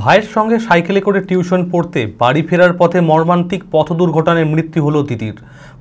ভাইয়ের সঙ্গে সাইকেলে করে টিউশন পড়তে বাড়ি ফেরার পথে মর্মান্তিক পথ দুর্ঘটনায় মৃত্যু হলো দিদির।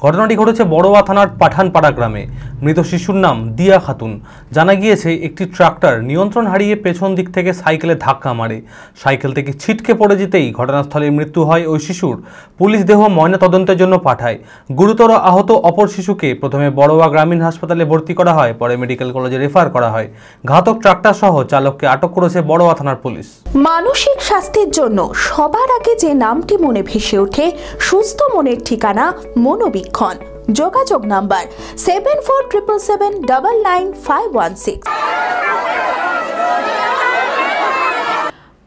ঘটনাটি ঘটেছে বড়োয়া থানার পাঠানপাড়া গ্রামে। মৃত শিশুর নাম দিয়া খাতুন। জানা গিয়েছে একটি ট্রাক্টর নিয়ন্ত্রণ হারিয়ে পেছন দিক থেকে সাইকেলে ধাক্কা মারে। সাইকেল থেকে ছিটকে পড়ে যেতেই ঘটনাস্থলে মৃত্যু হয় ওই শিশুর। পুলিশ দেহ ময়নাতদন্তের জন্য পাঠায়। গুরুতর আহত অপর শিশুকে প্রথমে বড়োয়া গ্রামীণ হাসপাতালে ভর্তি করা হয়, পরে মেডিকেল কলেজে রেফার করা হয়। ঘাতক ট্রাক্টর সহ চালককে আটক করেছে বড়োয়া থানার পুলিশ। মানসিক স্বাস্থ্যের জন্য সবার আগে যে নামটি মনে ভেসে ওঠে, সুস্থ মনের ঠিকানা মনোবীক্ষণ। যোগাযোগ নাম্বার 7477799516।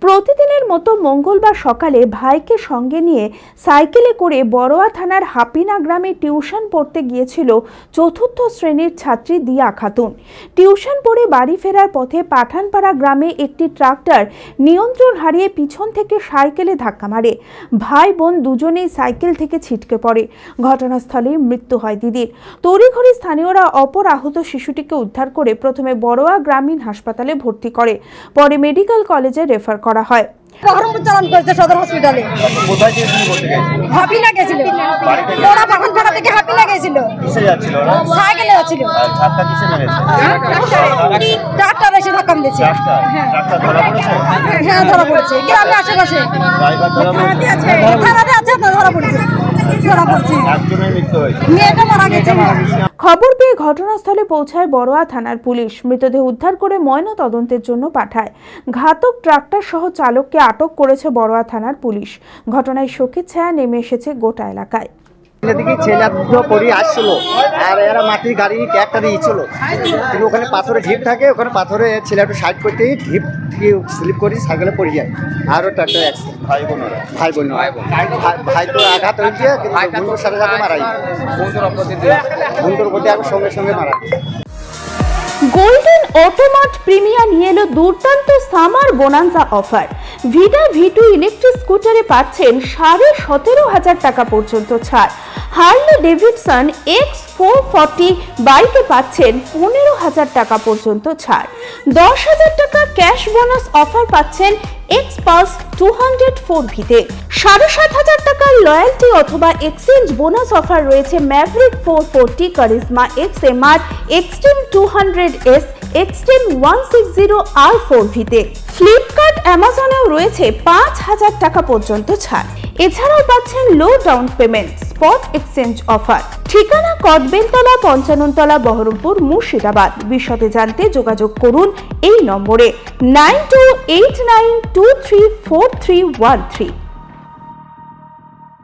প্রতিদিনের মতো মঙ্গলবার সকালে ভাইকে সঙ্গে নিয়ে সাইকেলে করে বড়োয়া থানার হাপিনা গ্রামে টিউশন পড়তে গিয়েছিল চতুর্থ শ্রেণীর ছাত্রী দিয়া খাতুন। টিউশন পড়ে বাড়ি ফেরার পথে পাঠানপাড়া গ্রামে একটি ট্রাক্টর নিয়ন্ত্রণ হারিয়ে পিছন থেকে সাইকেলে ধাক্কা মারে। ভাই বোন দুজনেই সাইকেল থেকে ছিটকে পড়ে। ঘটনাস্থলেই মৃত্যু হয় দিদির। তড়িঘড়ি স্থানীয়রা অপর আহত শিশুটিকে উদ্ধার করে প্রথমে বড়োয়া গ্রামীণ হাসপাতালে ভর্তি করে, পরে মেডিকেল কলেজে রেফার করা হয়। বহরমপুর চালান করেছে সদর হসপিটালে। কোথায় গিয়েছিল বলতে গেছিল? হাপিনা গেছিল। ওরা পাঠানপাড়া থেকে হাপিনা গেছিল। কিসে যাচ্ছিল ওরা? সাইকেলে যাচ্ছিল। ধাক্কা কিসে মেরেছে? ট্রাক্টর এসে ধাক্কা মেরেছে। ট্রাক্টর ধরা পড়েছে? হ্যাঁ ধরা পড়েছে। গ্রামের আশেপাশে। ড্রাইভার ধরা পড়েছে? থানাতে আছে না, ধরা পড়েছে। একজনের মৃত্যু হয়েছে। মেয়েটা মারা গেছে। খবর পেয়ে ঘটনাস্থলে পৌঁছায় বড়োয়া থানার পুলিশ। মৃতদেহ উদ্ধার করে ময়নাতদন্তের জন্য পাঠায়। ঘাতক ট্রাক্টর সহ চালককে আটক করেছে বড়োয়া থানার পুলিশ। ঘটনায় শোকের ছায়া নেমে এসেছে গোটা এলাকায়। ছেলে দুটো পড়ে আসছিল আর এরা মাটির গাড়ি একটা দিয়েছিল, কিন্তু ওখানে পাথরে ঢিপ থাকে, ওখানে পাথরে ছেলে একটু সাইড করতেই ঢিপ থেকে স্লিপ করে সাইকেলে পড়ে যায়। আরও ট্রাক্টর অ্যাক্সিডেন্ট। ভাই তো আঘাত হয়েছে, কিন্তু বন্ধুর সাথে সাথে মারা যায়। বন্ধুর প্রতি আমি সঙ্গে সঙ্গে মারা যায়। গোল্ডেন অটোমার্ট প্রিমিয়া নিয়ে এলো দুর্দান্ত summer bonanza offer. Vida V2 electric স্কুটারে পাচ্ছেন 17,500 টাকা পর্যন্ত ছাড়। হার্লে ডেভিডসন X440 বাইকে পাচ্ছেন 15,000 টাকা পর্যন্ত ছাড়। 10,000 টাকা ক্যাশ বোনাস অফার পাচ্ছেন X-Pulse 204V-তে। 7,500 টাকার লয়্যালটি অথবা এক্সচেঞ্জ বোনাস অফার রয়েছে Maverick 440, Karizma XMR, Xtreme 200S, Xtreme 160R4V-তে। ফ্লিপকার্ট, অ্যামাজনেও রয়েছে 5,000 টাকা পর্যন্ত ছাড়। এছাড়াও পাচ্ছেন low down payment, spot exchange offer. ঠিকানা কদবেলতলা, পঞ্চাননতলা, বহরমপুর, মুর্শিদাবাদ। বিশদে জানতে যোগাযোগ করুন এই নম্বরে 9289234313।